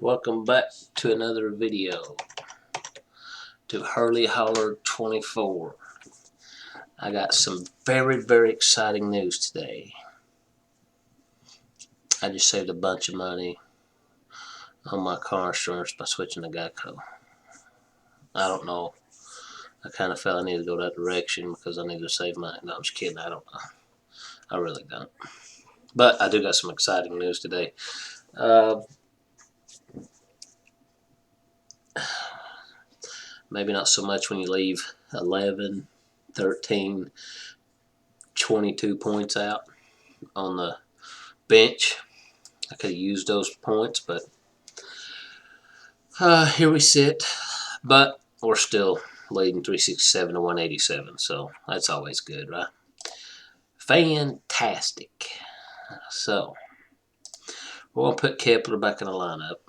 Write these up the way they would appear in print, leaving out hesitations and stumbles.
Welcome back to another video to Hurley Holler 24. I got some very exciting news today. I just saved a bunch of money on my car insurance by switching to Geico. I don't know. I kind of felt I needed to go that direction because I need to save money. No, I'm just kidding. I don't know. I really don't. But I do got some exciting news today. Maybe not so much when you leave 11, 13, 22 points out on the bench. I could have used those points, but here we sit. But we're still leading 367 to 187, so that's always good, right? Fantastic. So we're going to put Kepler back in the lineup.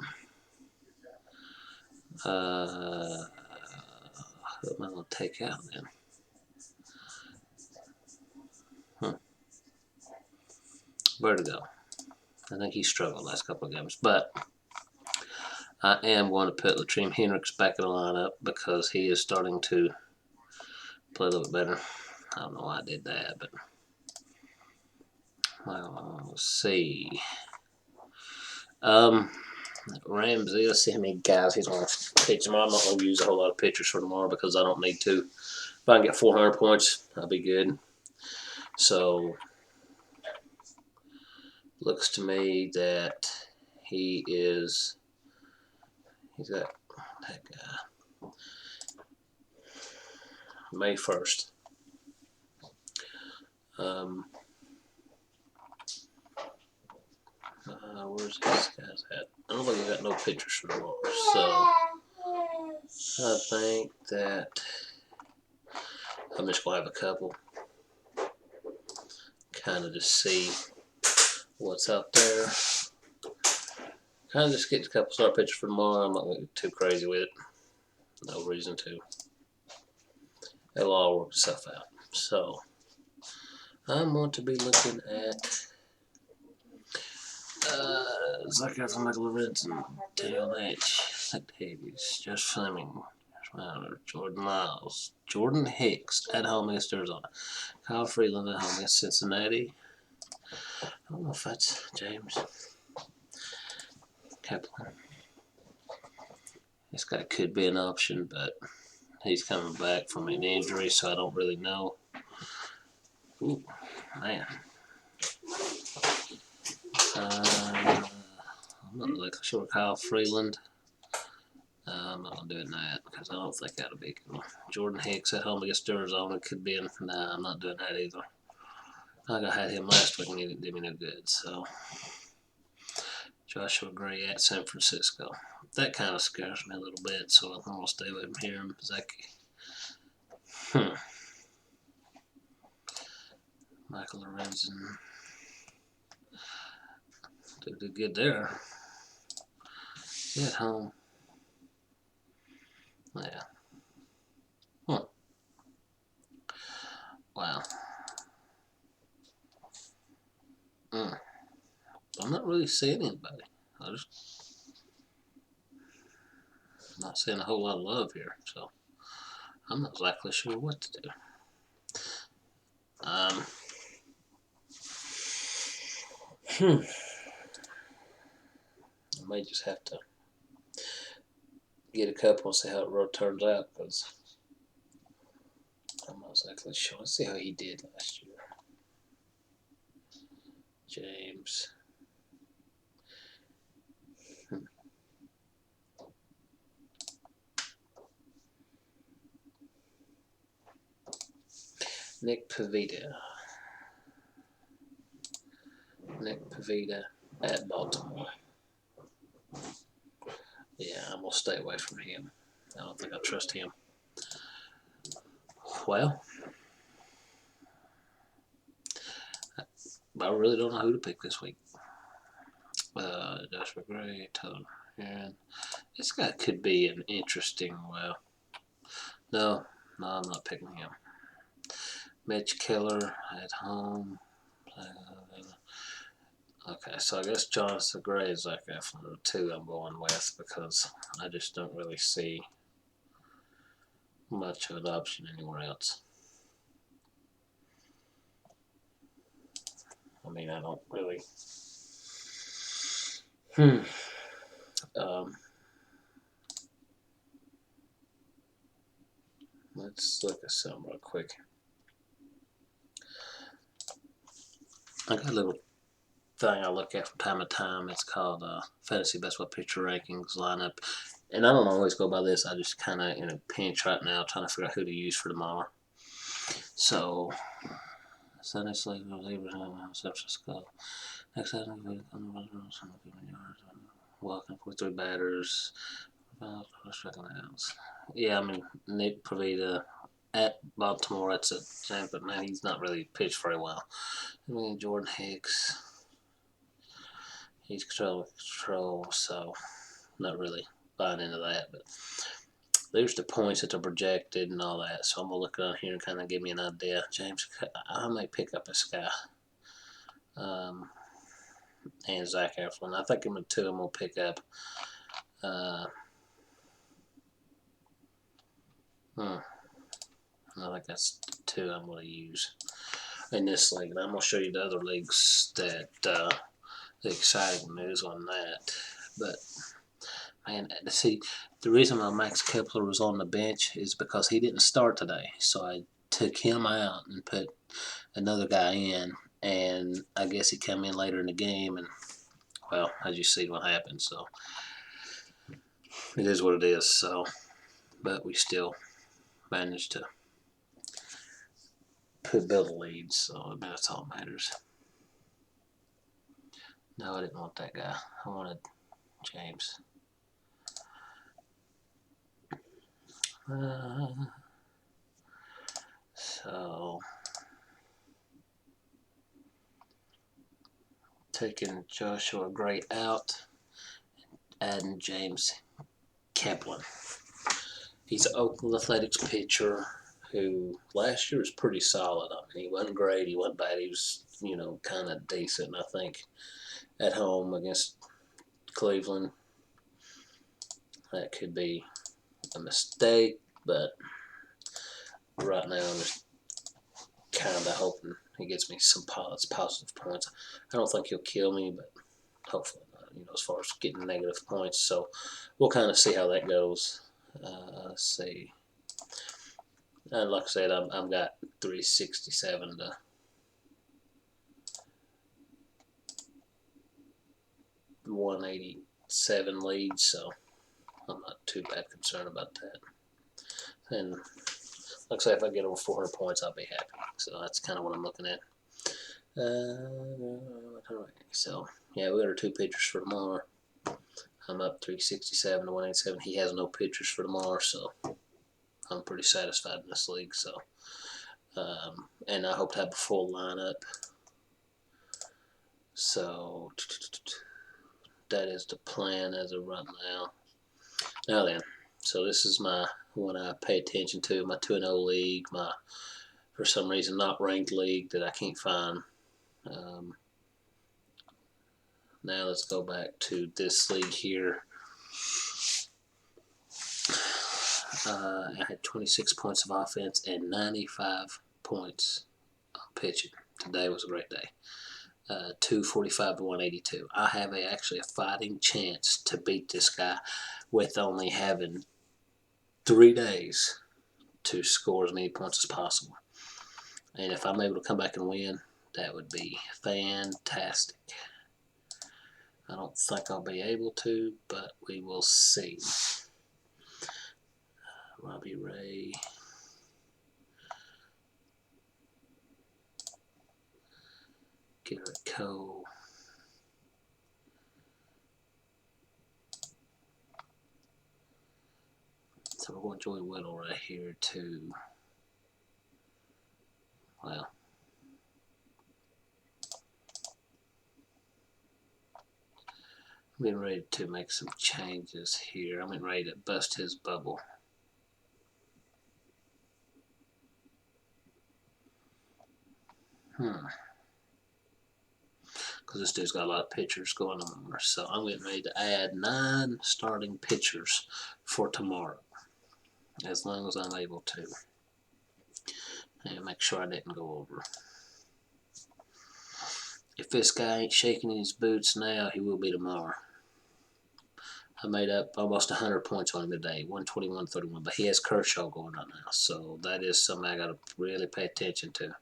Who am I going to take out then? Where'd it go? I think he struggled last couple of games, but I am going to put Latream Hendricks back in the lineup because he is starting to play a little bit better. I don't know why I did that, but well, let's see. Ramsey, let's see how many guys he's going to pitch tomorrow. I'm not going to use a whole lot of pitchers for tomorrow because I don't need to. If I can get 400 points, I'll be good. So, looks to me that he's got that guy. May 1st. Where's this guy's at? I don't think he got no pictures for tomorrow. So I think that I'm just gonna have a couple, kind of just see what's out there. Kind of just get a couple start pictures for tomorrow. I'm not gonna get too crazy with it. No reason to. It'll all work itself out. So I'm going to be looking at Zach Efron, Michael Lorenzen, Daniel Lynch, Zach Davies, Josh Fleming, Jordan Miles, Jordan Hicks at home against Arizona, Kyle Freeland at home against Cincinnati. I don't know if that's James Kaplan. This guy could be an option, but he's coming back from an injury, so I don't really know. Ooh, man. I'm not really sure Kyle Freeland. I'm not going to do it that because I don't think that'll be good. Jordan Hicks at home against Arizona could be in. Nah, I'm not doing that either. I had him last week and he didn't do me no good. So, Joshua Gray at San Francisco. That kind of scares me a little bit, so I'm going to stay away from him. Zaki. Michael Lorenzen. Did good there. At home. Yeah. Wow. I'm not really seeing anybody. I'm not seeing a whole lot of love here, so I'm not exactly sure what to do. I may just have to get a couple and see how the road turns out because I'm not exactly sure. Let's see how he did last year. James. Nick Pivetta. Nick Pivetta at Baltimore. Yeah, I'm going to stay away from him. I don't think I trust him. Well, I really don't know who to pick this week. Joshua Gray, Tyler Aaron. This guy could be an interesting, no, I'm not picking him. Mitch Keller at home. Okay, so I guess Jonathan Gray is Zach Eflin, the two I'm going with because I just don't really see much of an option anywhere else. I mean, I don't really. Um, let's look at some real quick. I got a little thing I look at from time to time. It's called Fantasy Best Ball Picture Rankings Lineup. And I don't always go by this. I just kind of in a pinch right now trying to figure out who to use for tomorrow. So, Sunday Slate, Abraham, San Francisco. Next item, walking for 3 batters. Yeah, I mean, Nick Pavita at Baltimore, that's a shame, but man, he's not really pitched very well. I mean, Jordan Hicks, he's control, so not really buying into that. But there's the points that are projected and all that, so I'm going to look around here and kind of give me an idea. James, I might pick up this guy. And Zach Eflin. I think I'm two I'm going to pick up. I think that's two I'm going to use in this league. And I'm going to show you the other leagues that the exciting news on that. But, man, see, the reason why Max Kepler was on the bench is because he didn't start today. So I took him out and put another guy in. And I guess he came in later in the game. And, well, as you see what happened. So it is what it is. So, but we still managed to build a lead, so that's all that matters. No, I didn't want that guy. I wanted James. So taking Joshua Gray out, adding James Kaplan. He's an Oakland Athletics pitcher who last year was pretty solid. I mean, he wasn't great, he wasn't bad. He was, kind of decent. I think at home against Cleveland, that could be a mistake, but right now I'm just kind of hoping he gets me some positive points. I don't think he'll kill me, but hopefully not, as far as getting negative points. So we'll kind of see how that goes. Let's see. And like I said, I've got 367 to 187 leads, so I'm not too bad concerned about that. And like I say, if I get over 400 points, I'll be happy. So that's kind of what I'm looking at. So, yeah, we got our 2 pitchers for tomorrow. I'm up 367 to 187. He has no pitchers for tomorrow, so I'm pretty satisfied in this league. So, and I hope to have a full lineup. So, that is the plan as of right now. Now then, so this is my one I pay attention to, my 2-0 league, my, for some reason, not ranked league that I can't find. Now let's go back to this league here. I had 26 points of offense and 95 points of pitching. Today was a great day. 245 to 182. I have actually a fighting chance to beat this guy with only having 3 days to score as many points as possible. And if I'm able to come back and win, that would be fantastic. I don't think I'll be able to, but we will see. Robbie Ray. Garrett Cole. So we're going Joey Whittle right here too. Well, I'm getting ready to make some changes here. I'm getting ready to bust his bubble. Because because this dude's got a lot of pitchers going on there. So I'm getting ready to add 9 starting pitchers for tomorrow, as long as I'm able to. And make sure I didn't go over. If this guy ain't shaking his boots now, he will be tomorrow. I made up almost 100 points on him today, 121-31. But he has Kershaw going right now, so that is something I got to really pay attention to.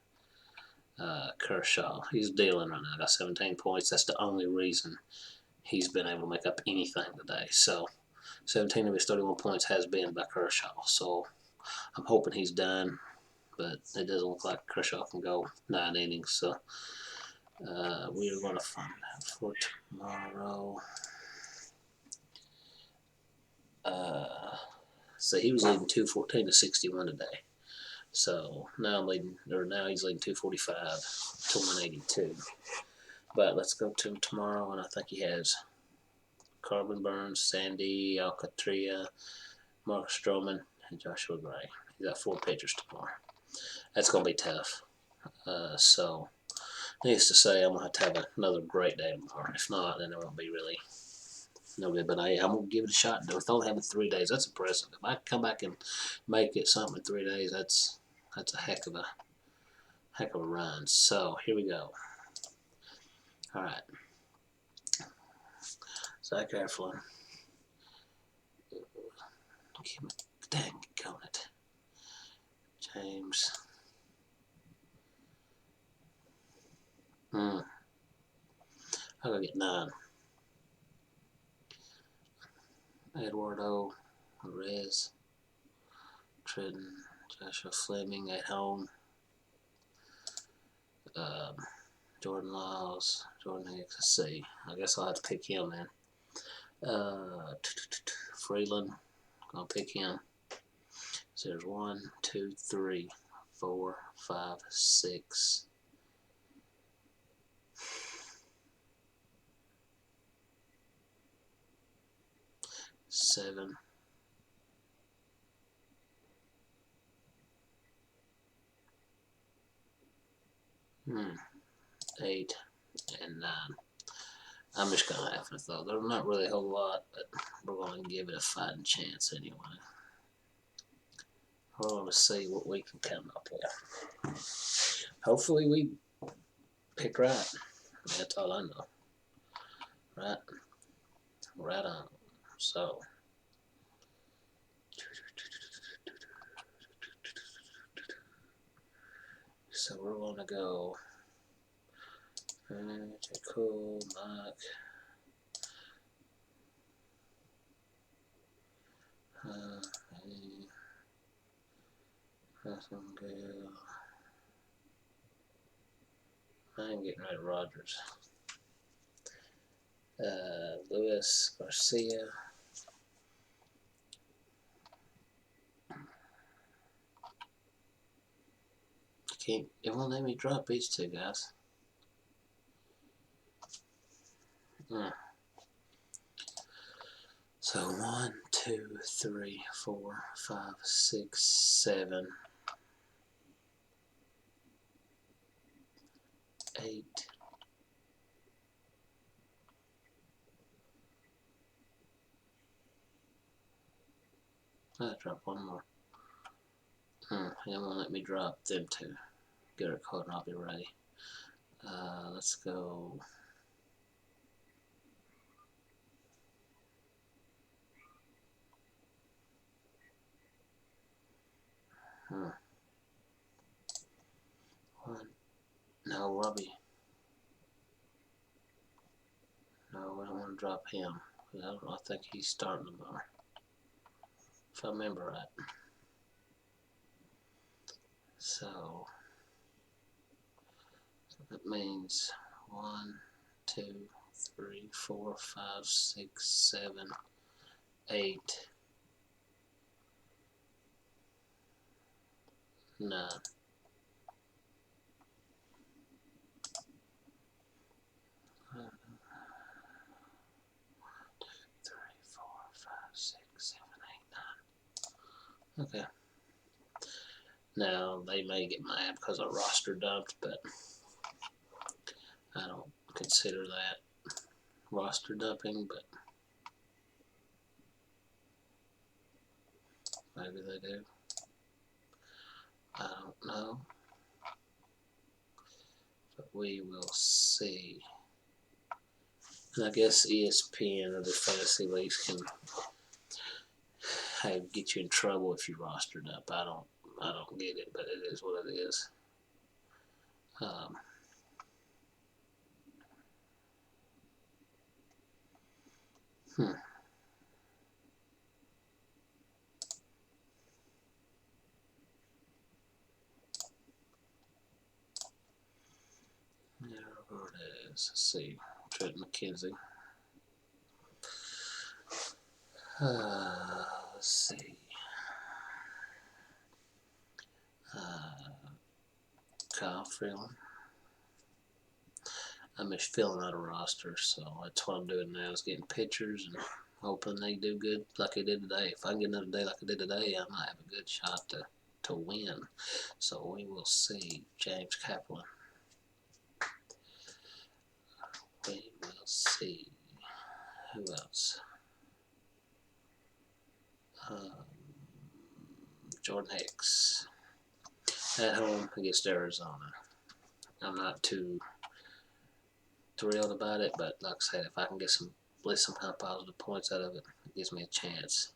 Kershaw, he's dealing right now. Got 17 points. That's the only reason he's been able to make up anything today. So 17 of his 31 points has been by Kershaw. So I'm hoping he's done, but it doesn't look like Kershaw can go 9 innings. So we are going to find out for tomorrow. So he was leading 214-61 today. So now he's leading 245 to 182. But let's go to him tomorrow, and I think he has Corbin Burnes, Sandy Alcantara, Mark Stroman, and Joshua Gray. He's got 4 pitchers tomorrow. That's going to be tough. So needless to say, I'm going to have another great day tomorrow. If not, then it won't be really no good. But I'm going to give it a shot. With only having 3 days, that's impressive. If I come back and make it something in 3 days, that's a heck of a run. So here we go. All right. Zach Eflin. Dang, going it. James. I gotta get 9. Eduardo Reyes, Tritton, Joshua Fleming at home. Jordan Lyles, Jordan Hicks. Let's see. I guess I'll have to pick him then. Freeland, gonna pick him. So there's 1, 2, 3, 4, 5, 6. 7. 8 and 9. I'm just gonna have to throw. There's not really a whole lot, but we're gonna give it a fighting chance anyway. We're gonna see what we can come up with. Hopefully we pick right. That's all I know. Right on. So we're gonna go. Cool, Mike. I ain't getting rid of Rogers. Luis Garcia. It won't let me drop these 2 guys. So 1, 2, 3, 4, 5, 6, 7, 8. I'll drop 1 more. It won't let me drop them 2. Get her code and I'll be ready. Let's go. No, Robbie. No, we don't want to drop him. I think he's starting tomorrow. If I remember right. So that means 1, 2, 3, 4, 5, 6, 7, 8, 9. 1, 2, 3, 4, 5, 6, 7, 8, 9. Okay. Now they may get mad because our roster dumped, but I don't consider that roster dumping, but maybe they do. I don't know, but we will see. And I guess ESPN or the fantasy leagues can get you in trouble if you rostered up. I don't get it, but it is what it is. There it is. Let's see. Trent McKenzie. Let's see. Kyle Freeland. I'm just filling out a roster, so that's what I'm doing now is getting pictures and hoping they do good like I did today. If I can get another day like I did today, I might have a good shot to win. So we will see. James Kaplan. We will see. Who else? Jordan Hicks. At home against Arizona. I'm not too thrilled about it, but like I said, if I can get some kind of positive points out of it, it gives me a chance.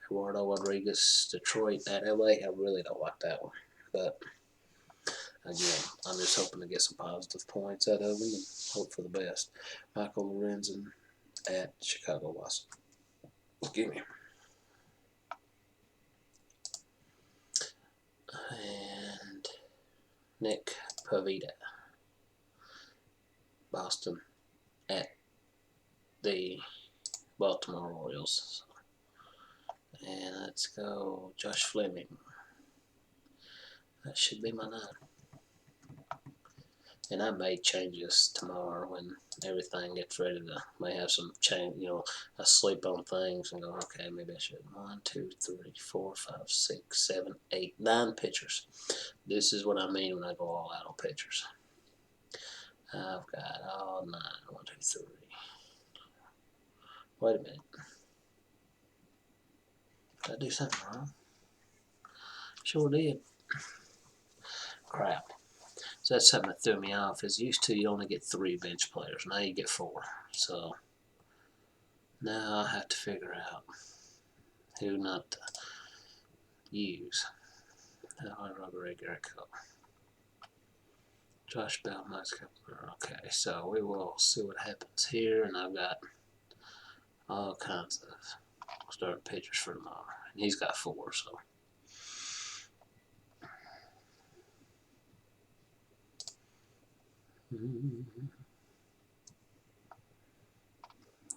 Eduardo Rodriguez, Detroit at LA, I really don't like that one. But again, I'm just hoping to get some positive points out of them and hope for the best. Michael Lorenzen at Chicago Washington. Excuse me. And Nick Pavetta, Boston at the Baltimore Orioles. And let's go Josh Fleming. That should be my 9. And I may change this tomorrow when everything gets ready to, may have some change, I sleep on things and go, okay, maybe I should. 1, 2, 3, 4, 5, 6, 7, 8, 9 pitchers. This is what I mean when I go all out on pitchers. I've got all 9. 1, 2, 3. Wait a minute. Did I do something wrong? Sure did. Crap. So that's something that threw me off. Is used to you only get 3 bench players. Now you get 4. So now I have to figure out who not to use. Robert Garrico. Josh Bell, Miles Kepler. Okay, so we will see what happens here. And I've got all kinds of starting pitchers for tomorrow. And he's got 4, so.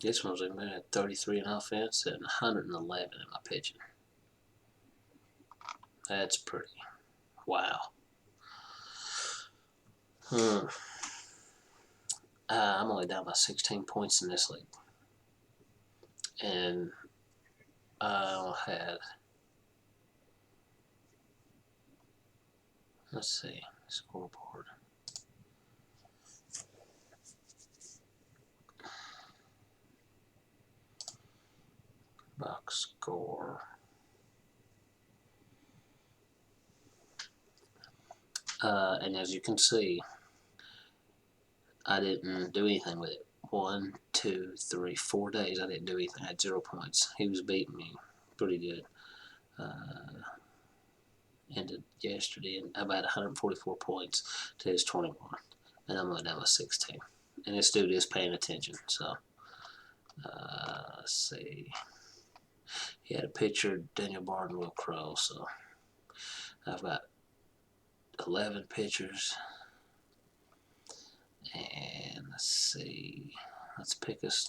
This one's at 33 in offense and 111 in my pitching. That's pretty. Wow. I'm only down by 16 points in this league. And I had, let's see, scoreboard. Box score. And as you can see, I didn't do anything with it. 1, 2, 3, 4 days I didn't do anything. I had 0 points. He was beating me pretty good. Ended yesterday and about 144 points to his 21. And I'm only down by 16. And this dude is paying attention. So, let's see. He had a pitcher, Daniel Bard and Will Crow. So, I've got 11 pitchers. And let's see. Let's pick us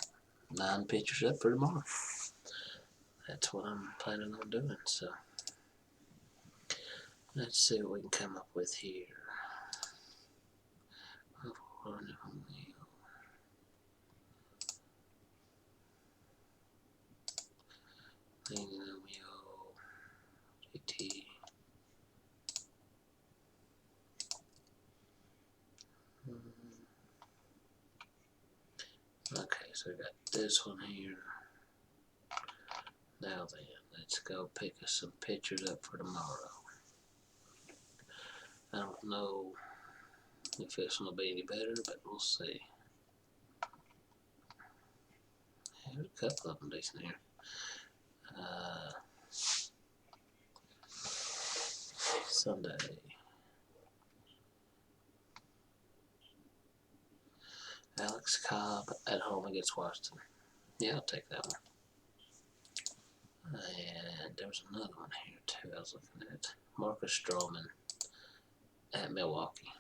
9 pitchers up for tomorrow. That's what I'm planning on doing. So, let's see what we can come up with here. JT. So we got this one here. Now then, let's go pick us some pictures up for tomorrow. I don't know if this one will be any better, but we'll see. There's a couple of them decent here. Sunday. Alex Cobb at home against Washington. Yeah, I'll take that one. And there was another one here too I was looking at. Marcus Stroman at Milwaukee.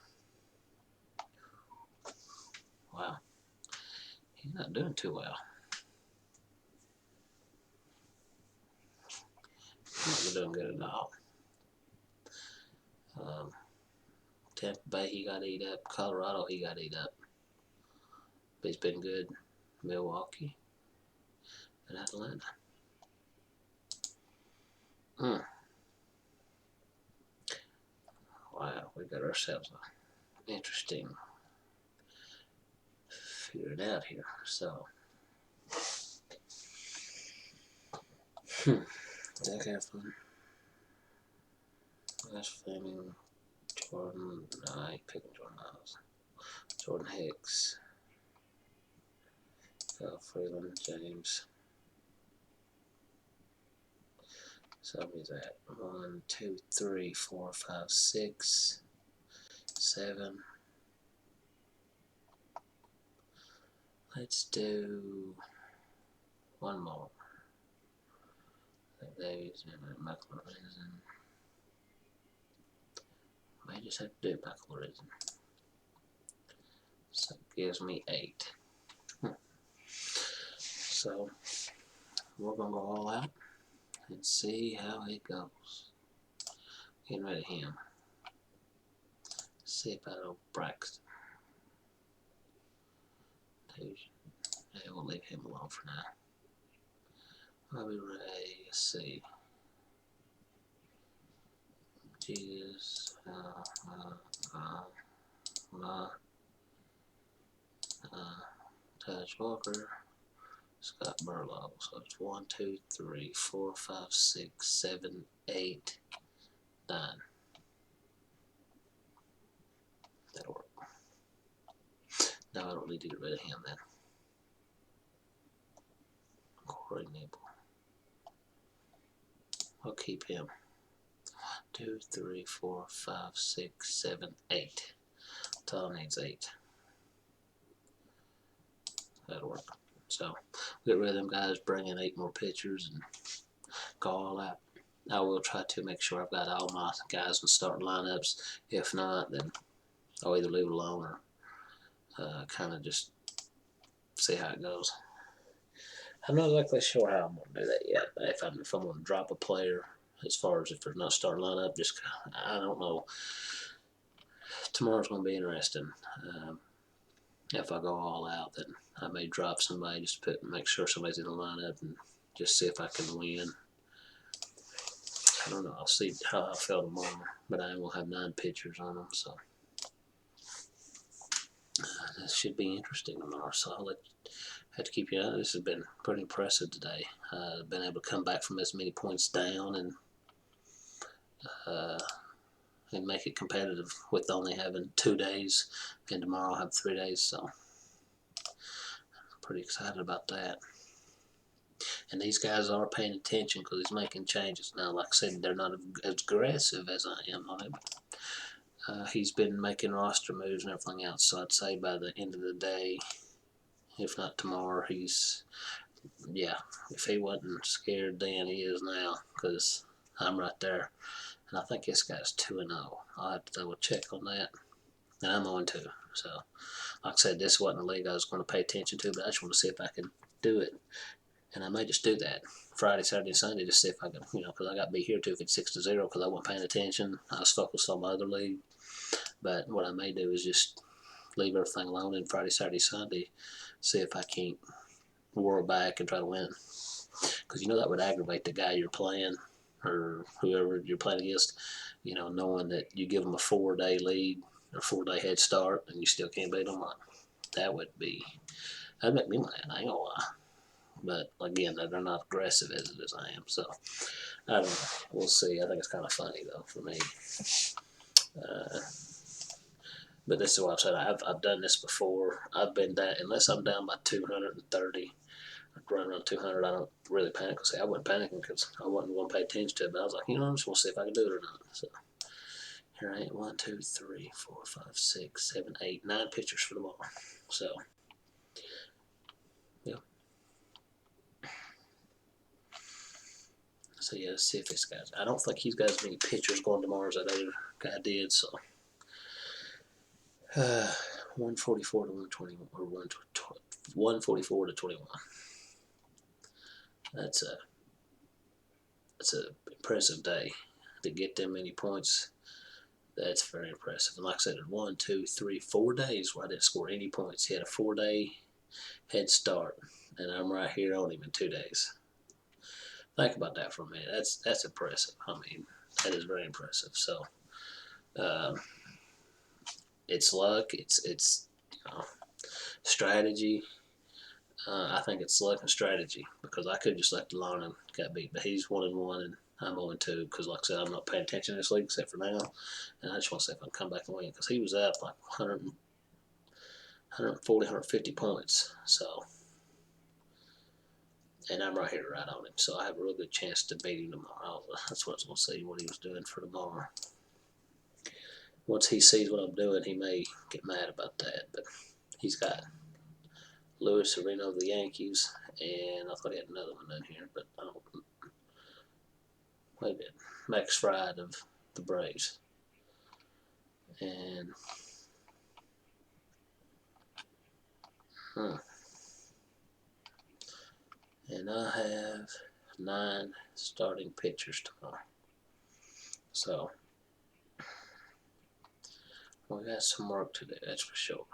Wow. He's not doing too well. He's not doing good at all. Tampa Bay, he got eat up. Colorado, he got eat up. But he's been good. Milwaukee and Atlanta. Wow, we got ourselves an interesting figured out here. So, Zach Eflin, Wes Fleming, Jordan, no, I ain't picking Jordan Miles. Jordan Hicks, Freeland, James. So he's at 1, 2, 3, 4, 5, 6, 7. Let's do one more. Davies and Michael Risen. I just have to do Michael Risen. So it gives me 8. So we're gonna go all out and see how it goes. Getting rid of him. See about Braxton. Yeah, we'll leave him alone for now. I'll be ready. Let's see. Jesus. Taj Walker. Scott Burlow. So it's 1, 2, 3, 4, 5, 6, 7, 8, 9. That'll work. Now I don't need to get rid of him then. Corey Nable. I'll keep him. 2, 3, 4, 5, 6, 7, 8. Tom needs 8. That'll work. So get rid of them guys, bring in 8 more pitchers, and go all out. I will try to make sure I've got all my guys in starting lineups. If not, then I'll either leave it alone or kind of just see how it goes. I'm not exactly sure how I'm going to do that yet. If I'm going to drop a player, as far as if there's not starting lineup, just I don't know. Tomorrow's going to be interesting. If I go all out, then I may drop somebody just to make sure somebody's in the lineup and just see if I can win. I don't know. I'll see how I feel tomorrow, but I will have 9 pitchers on them, so this should be interesting tomorrow. So I'll have to keep you on. This has been pretty impressive today. Been able to come back from as many points down and make it competitive with only having 2 days, and tomorrow I'll have 3 days. So I'm pretty excited about that. And these guys are paying attention because he's making changes. Now, like I said, they're not as aggressive as I am on it. He's been making roster moves and everything else. So I'd say by the end of the day, if not tomorrow, if he wasn't scared then, he is now, because I'm right there. And I think this guy's 2-0. I'll have to double check on that. And I'm 0-2. So, like I said, this wasn't a league I was going to pay attention to, but I just want to see if I can do it. And I may just do that Friday, Saturday, Sunday to see if I can, because I got to be here too if it's 6-0 because I wasn't paying attention. I was focused on my other league. But what I may do is just leave everything alone and Friday, Saturday, Sunday, see if I can't whirl back and try to win. Because that would aggravate the guy you're playing or whoever you're playing against, knowing that you give them a 4-day lead or 4-day head start and you still can't beat them. That would be That'd make me mad, I ain't gonna lie. But again, they're not aggressive as I am, so I don't know. We'll see. I think it's kind of funny though for me. But this is what I've said. I've done this before. I've been down unless I'm down by 230. Run around 200. I don't really panic. See, I wasn't panicking because I wasn't going to pay attention to it. But I was like, I'm just going to see if I can do it or not. So here I am. 1, 2, 3, 4, 5, 6, 7, 8, 9 pictures for tomorrow. So yeah. So yeah, let's see if this guy's. I don't think he's got as many pictures going tomorrow as that other guy did. So 144 to 121 or 144 to 21. That's a impressive day to get them many points. That's very impressive. And like I said, 1, 2, 3, 4 days where I didn't score any points. He had a 4-day head start, and I'm right here on him in 2 days. Think about that for a minute. That's impressive. I mean, that is very impressive. So, it's luck. It's strategy. I think it's luck and strategy because I could just left alone and got beat. But he's 1-1 and I'm 0-2 because, like I said, I'm not paying attention to this league except for now. And I just want to see if I can come back and win because he was up like 140, 150 points. So, and I'm right here, right on him. So I have a real good chance to beat him tomorrow. That's what I was going to see what he was doing for tomorrow. Once he sees what I'm doing, he may get mad about that. But he's got Luis Sereno of the Yankees, and I thought he had another one in here, but I don't. Wait a minute. Max Fried of the Braves. And and I have 9 starting pitchers tomorrow. So we got some work to do, that's for sure.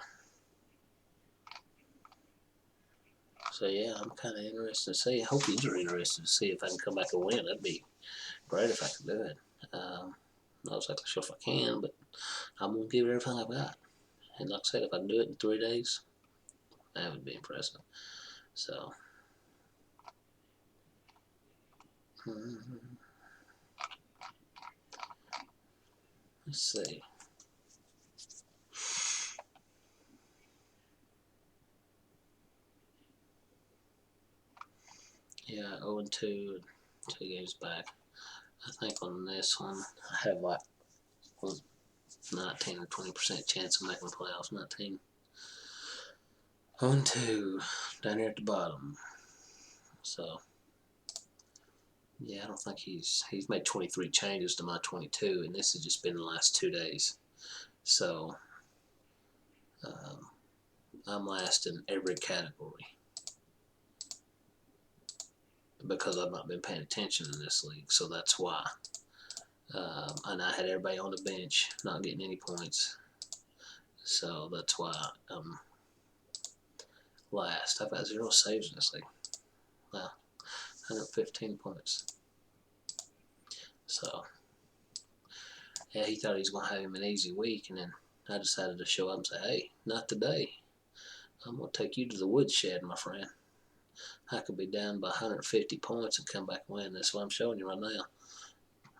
So yeah, I'm kind of interested to see. I hope you're interested to see if I can come back and win. That'd be great if I could do it. Not exactly sure if I can, but I'm gonna give it everything I've got. And like I said, if I can do it in 3 days, that would be impressive. So. Let's see. Yeah, 0-2, 2 games back. I think on this one, I have like 19 or 20% chance of making the playoffs. 19. 0-2, down here at the bottom. So, yeah, I don't think he's made 23 changes to my 22, and this has just been the last 2 days. So, I'm last in every category because I've not been paying attention in this league. So that's why. And I had everybody on the bench not getting any points. So that's why I'm last. I've got 0 saves in this league. Wow, 115 points. So, yeah, he thought he was going to have him an easy week, and then I decided to show up and say, hey, not today. I'm going to take you to the woodshed, my friend. I could be down by 150 points and come back and win. That's what I'm showing you right now.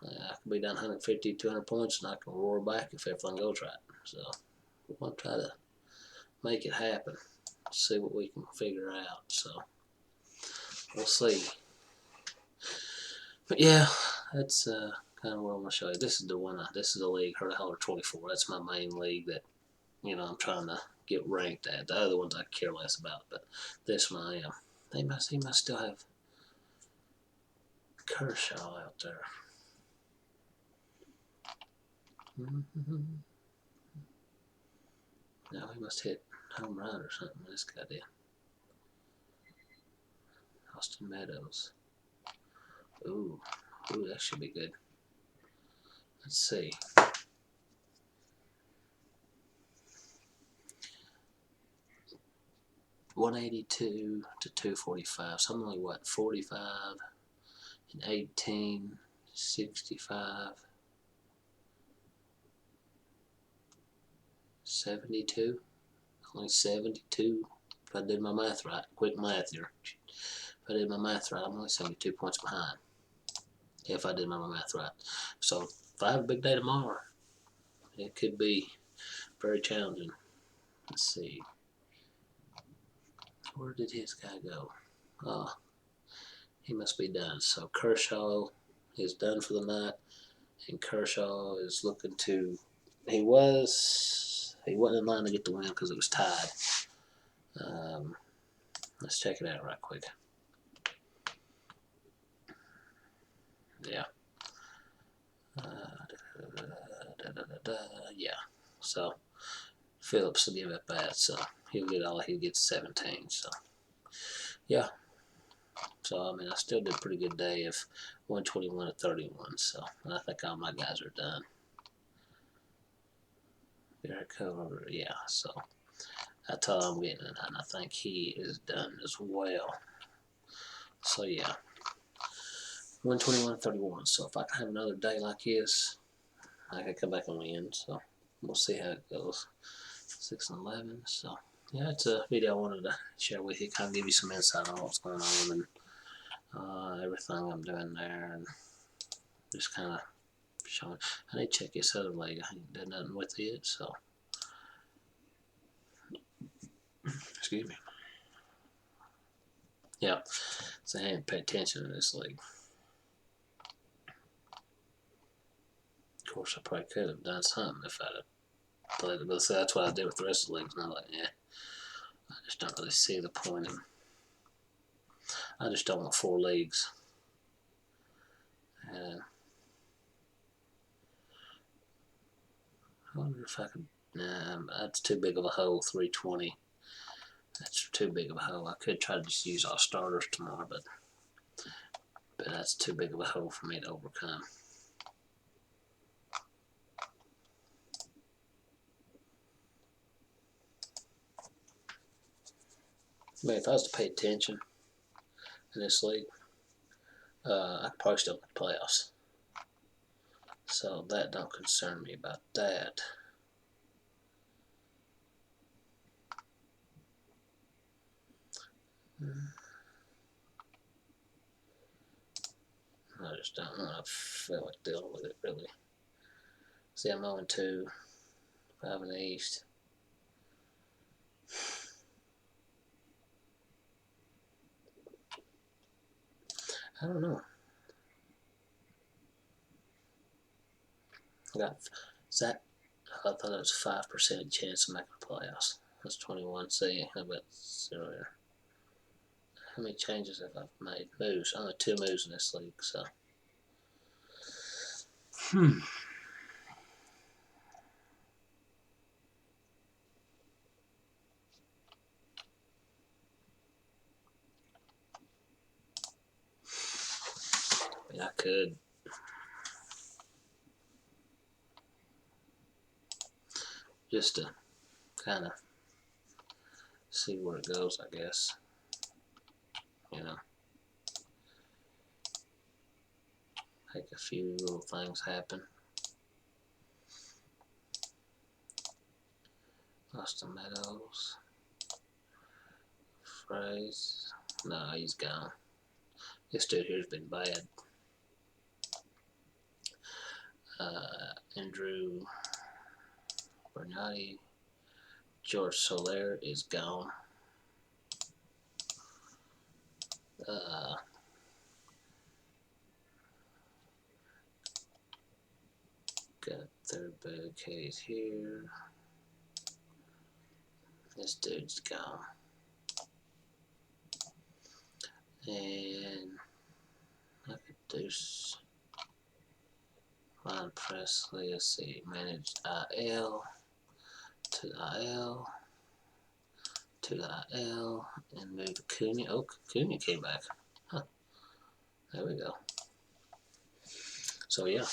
I could be down 150, 200 points, and I can roar back if everything goes right. So, we're going to try to make it happen. See what we can figure out. So, we'll see. But yeah, that's kind of what I'm going to show you. This is the one. This is the league, Herd Holler 24. That's my main league that I'm trying to get ranked at. The other ones I care less about, but this one I am. He must still have Kershaw out there. Now he must hit home run or something. This guy did. Austin Meadows. Ooh, that should be good. Let's see. $182 to $245. So I'm only 45 and 18, 65, 72. Only 72 If I did my math right, quick math here. If I did my math right, I'm only 72 points behind. If I did my math right. So if I have a big day tomorrow, it could be very challenging. Let's see. Where did his guy go? He must be done. So Kershaw is done for the night, and Kershaw is looking to. He wasn't in line to get the win because it was tied. Let's check it out right quick. Yeah. Yeah. So Phillips will give it that. So he'll get 17. So yeah. So I mean, I still did a pretty good day of 121 to 31. So I think all my guys are done. Garrett Cover, yeah. So that's all I'm getting, and I think he is done as well. So yeah, 121 to 31. So if I can have another day like this, I can come back and win. So we'll see how it goes. 6 and 11. So yeah, it's a video I wanted to share with you, kind of give you some insight on what's going on and everything I'm doing there, and just kind of showing. I need to check this other leg. I ain't done nothing with it, so excuse me. Yeah, so I ain't pay attention to this leg. Of course, I probably could have done something if I'd have played it, but see, that's what I did with the rest of the legs. And I'm like, yeah, I just don't really see the point in. I just don't want 4 legs. I wonder if I could. Nah, that's too big of a hole. 320. That's too big of a hole. I could try to just use all starters tomorrow, but that's too big of a hole for me to overcome. I mean, if I was to pay attention in this league, I could probably still make the playoffs. So that don't concern me about that. I just don't want to feel like dealing with it, really. See, I'm 0-2, 5 in the East. I don't know. I thought it was a 5% chance of making the playoffs. That's 21. See, how about 0 there? How many changes have I made? Moves. Only 2 moves in this league, so. I mean, I could. Just to kind of see where it goes, I guess. You know. Make a few little things happen. Austin Meadows. Fraze. No, he's gone. This dude here's been bad. Andrew Bernardi. George Soler is gone. Got third barricade here. This dude's gone. And I could do Ron Presley. Let's see. Managed IL to IL to IL and move Acuna. Oh, Acuna came back. Huh. There we go. So yeah.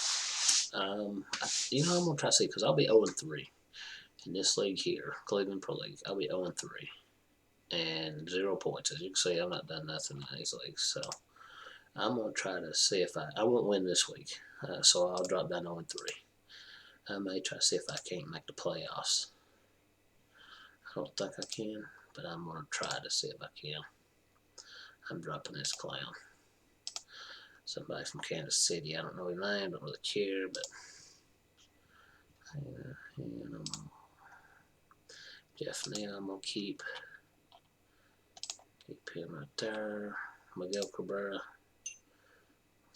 I'm gonna try to see because I'll be 0-3 in this league here, Cleveland Pro League. I'll be 0-3 and 0 points. As you can see, I've not done nothing in these leagues, so I'm gonna try to see if I won't win this week, so I'll drop down 0-3. I may try to see if I can't make the playoffs. I don't think I can, but I'm going to try to see if I can. I'm dropping this clown. Somebody from Kansas City. I don't know his name, don't really care, but Jeff Neal, I'm going to keep him right there. Miguel Cabrera.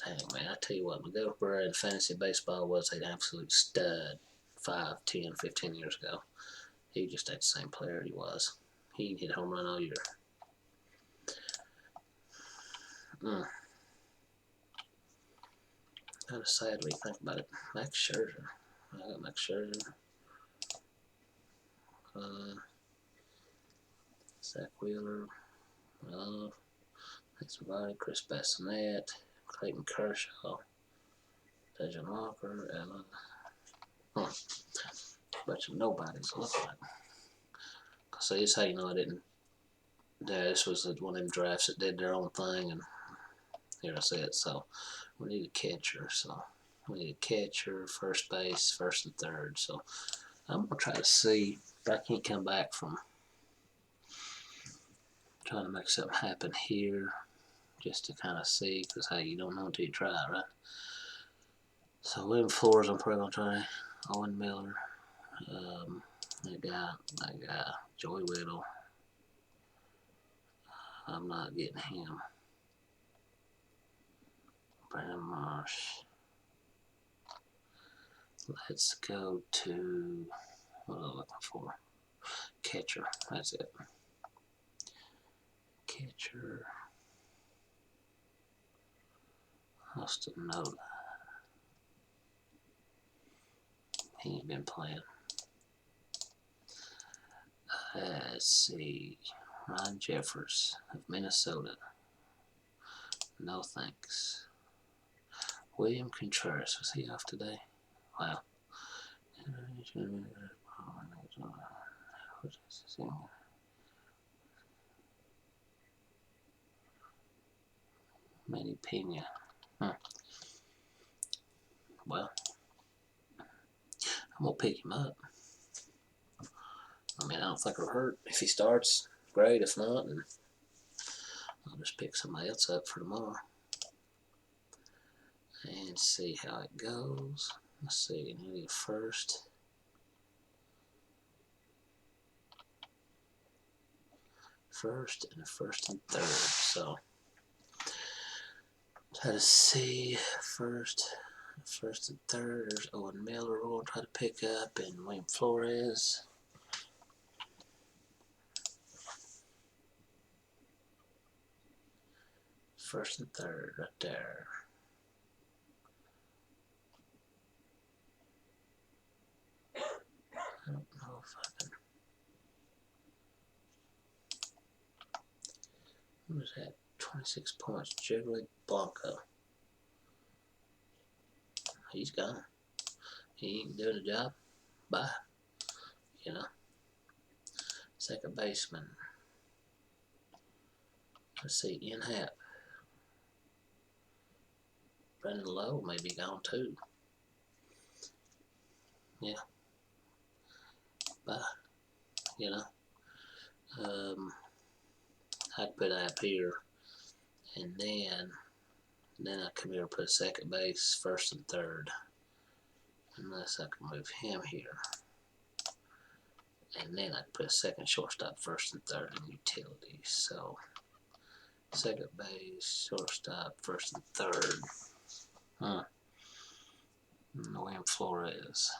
Dang, man, I tell you what, Miguel Cabrera in fantasy baseball was an absolute stud 5, 10, 15 years ago. He just ain't the same player he was. He hit home run all year. Kind of sad when you think about it. Max Scherzer. I got Max Scherzer. Zach Wheeler. Thanks for everybody. Chris Bassinet. Clayton Kershaw. Dejan Walker. Ellen. Bunch of nobodies look like. So this is how you know I didn't. This was one of them drafts that did their own thing, and here I said. So we need a catcher. So we need a catcher, first base, first and third. So I'm gonna try to see if I can't come back from trying to make something happen here, just to kind of see, because hey, you don't know until you try, right? So William Flores, I'm probably gonna try. Owen Miller, that guy, Joey Whittle. I'm not getting him. Brandon Marsh. Let's go to what am I looking for? Catcher. That's it. Catcher. Austin Nola. He ain't been playing. Let's see. Ron Jeffers of Minnesota. No thanks. William Contreras, was he off today? Wow. Manny Pena. Well, I'm going to pick him up. I mean, I don't think it'll hurt. If he starts, great. If not, then I'll just pick somebody else up for tomorrow and see how it goes. Let's see. I need a first. First and a first and third. So try to see first and third. There's Owen Miller we'll try to pick up, and William Flores. First and third right there. I don't know if I can. Who was that? 26 points. Jiggly Blanco. He's gone. He ain't doing the job. Bye. You know. Second baseman. Let's see. In Hap. Brendan Lowe may be gone too. Yeah. Bye. You know. I'd put up here, and then I come here and put second base, first and third, unless I can move him here, and then I put second shortstop, first and third, and utilities. So second base, shortstop, first and third. William Flores,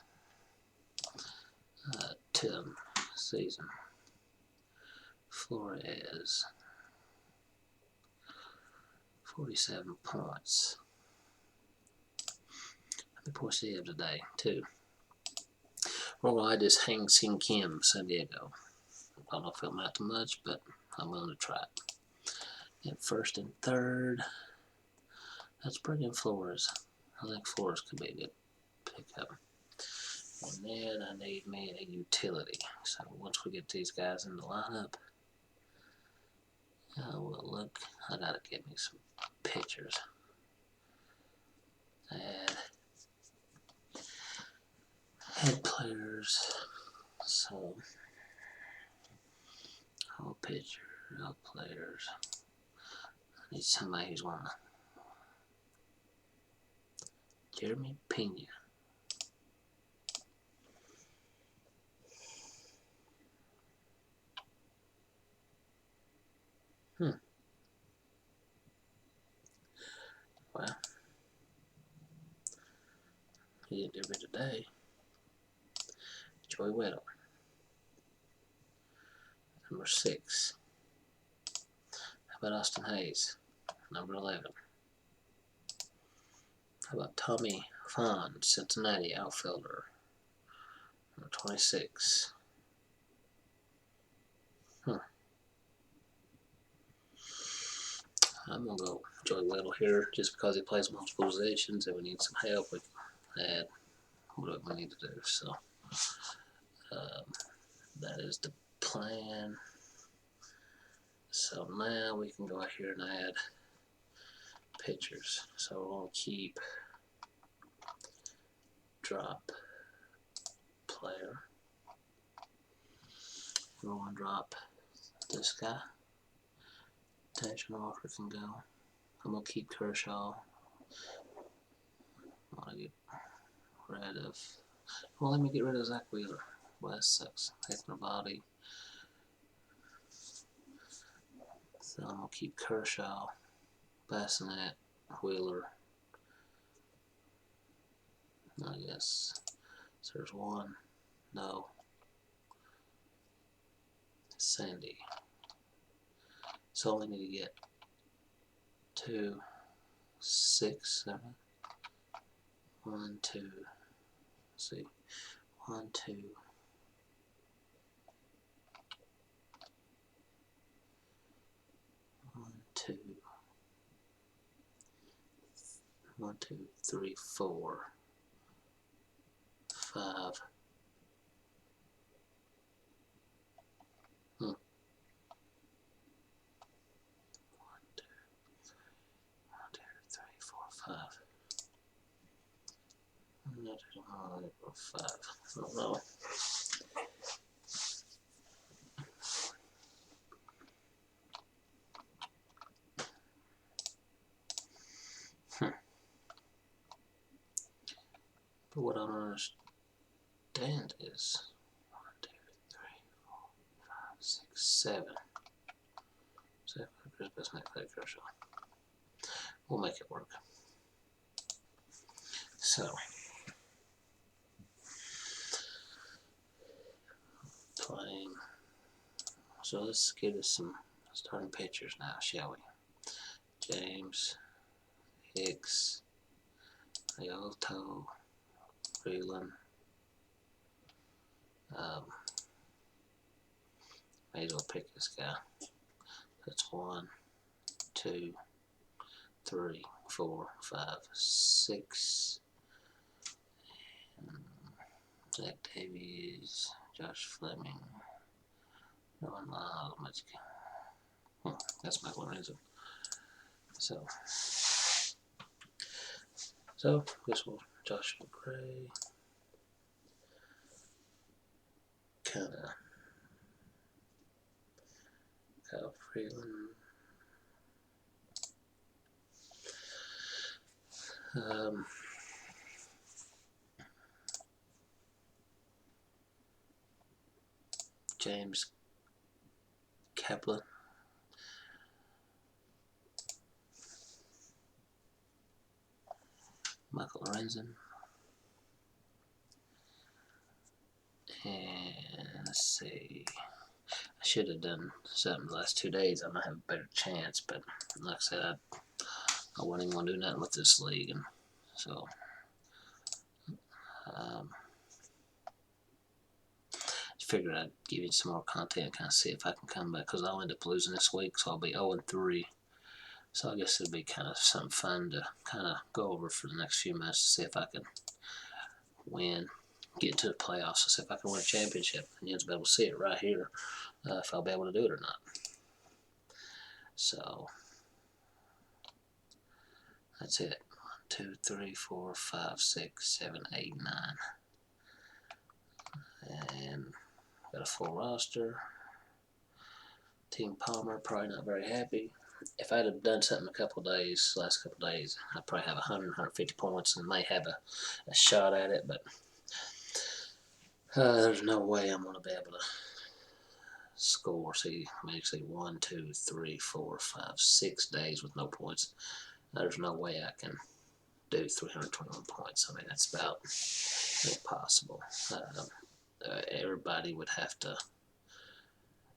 Tim season. Flores. 47 points. How many points did he have today? 2. We're going to add this Hang Sing Kim, San Diego. I don't know if it'll matter much, but I'm willing to try it. And first and third, let's bring in Flores. I think Flores could be a good pickup. And then I need me a utility. So once we get these guys in the lineup, well, look, I gotta get me some pitchers. Add head players. So All pitchers, all players. I need somebody who's wanna. Jeremy Pena. Well, he didn't do it today. Joey Weddle. Number 6. How about Austin Hayes? Number 11. How about Tommy Pham, Cincinnati outfielder? Number 26. I'm going to go Joey Weddle here just because he plays multiple positions and we need some help. We can add what we need to do. So that is the plan. So now we can go out here and add pitchers. So we're going to keep drop player. We're going to drop this guy. Tension Walker can go. I'm going to keep Kershaw. I want to get rid of. Well, let me get rid of Zach Wheeler. Well, that sucks. Take my body. So I'm going to keep Kershaw, Bassinet, Wheeler. I guess. So there's one. No. Sandy. So only need to get 2, 6, 7. 1, 2. Let's see. 1, 2. 1, 2. 1, 2, 3, 4. 5. 1, 2, 3, 4, 5. 5. I don't know. But what I don't understand is 1, 2, 3, 4, 5, 6, 7. 7. Best make play Kershaw. We'll make it work. So playing. So let's get us some starting pitchers now, shall we? James, Hicks, Realto, Freeland. May as well pick this guy. That's 1, 2, 3, 4, 5, 6. Zach Davies, Josh Fleming, Nolan Miles, that's Michael Lorenzen. So this will Josh McRae, kinda Kyle Freeland. James Kaplan. Michael Lorenzen. And let's see. I should have done something the last 2 days. I might have a better chance, but like I said, I wasn't even going to do nothing with this league. And so figured I'd give you some more content, kind of see if I can come back, because I'll end up losing this week, so I'll be 0-3. So I guess it'd be kind of something fun to kind of go over for the next few months to see if I can win, get to the playoffs, to see if I can win a championship. And you'll be able to see it right here, if I'll be able to do it or not. So that's it. 1, 2, 3, 4, 5, 6, 7, 8, 9. And got a full roster. Team Palmer, probably not very happy. If I'd have done something last couple days, I'd probably have 100, 150 points and may have a shot at it, but there's no way I'm going to be able to score. See, maybe 1, 2, 3, 4, 5, 6 days with no points. There's no way I can do 321 points. I mean, that's about impossible. Everybody would have to.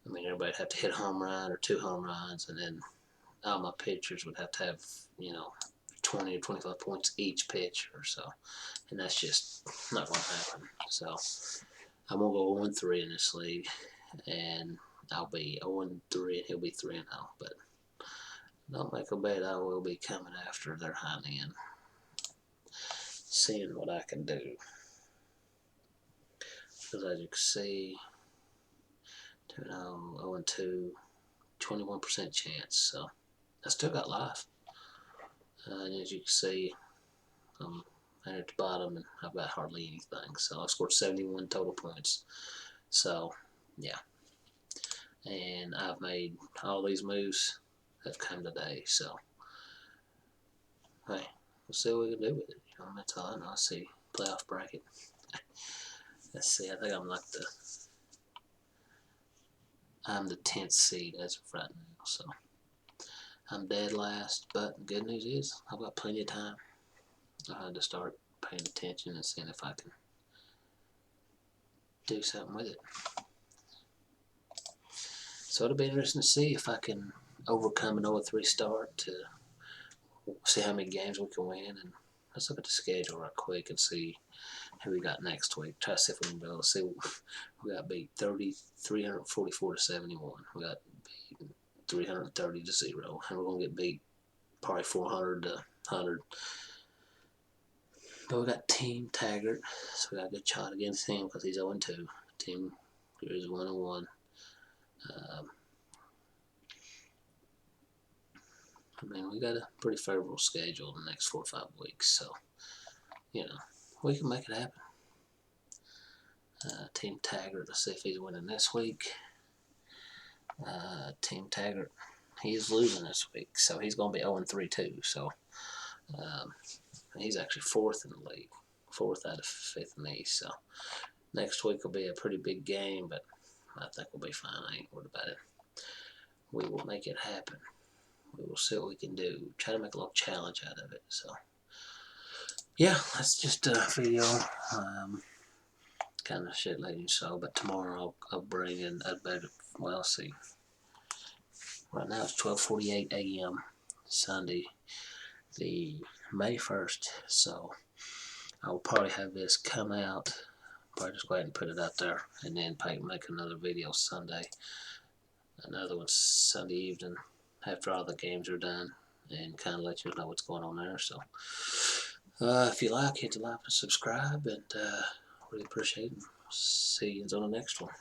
Everybody'd have to hit a home run or 2 home runs, and then all my pitchers would have to have, 20 or 25 points each pitcher. So, and that's just not going to happen. So, I'm going to go 1-3 in this league, and I'll be 0-3 and he'll be 3-0. But don't make a bet, I will be coming after their hind end, seeing what I can do. Because as you can see, 0-2, 21% chance. So I still got life. And as you can see, I'm at the bottom and I've got hardly anything. So I've scored 71 total points. So yeah. And I've made all these moves have come today. So hey, we'll see what we can do with it. That's all I know. I see playoff bracket. Let's see. I think I'm the 10th seed as of right now. So I'm dead last. But the good news is I've got plenty of time. I had to start paying attention and seeing if I can do something with it. So it'll be interesting to see if I can overcome an 0-3 start to see how many games we can win. And let's look at the schedule right quick and see who we got next week. Try to see if we can be able to see. We got beat 344 to 71. We got beat 330 to 0. And we're going to get beat probably 400 to 100. But we got Team Taggart, so we got a good shot against him because he's 0-2. Team is 1-1. We got a pretty favorable schedule the next 4 or 5 weeks, so we can make it happen. Team Taggart, let's see if he's winning this week. Team Taggart, he's losing this week, so he's going to be 0-3 too. So he's actually 4th in the league, 4th out of 5th in the East. So next week will be a pretty big game, but I think we'll be fine. I ain't worried about it. We will make it happen. We will see what we can do. Try to make a little challenge out of it. So, yeah, that's just a video. Kind of shit letting you so. But tomorrow I'll bring in a better. Well, see. Right now it's 12:48 a.m. Sunday, the May 1st. So I will probably have this come out. Probably just go ahead and put it out there, and then make another video Sunday. Another one Sunday evening after all the games are done, and kind of let you know what's going on there. So if you like, hit the like and subscribe, and really appreciate it. See you on the next one.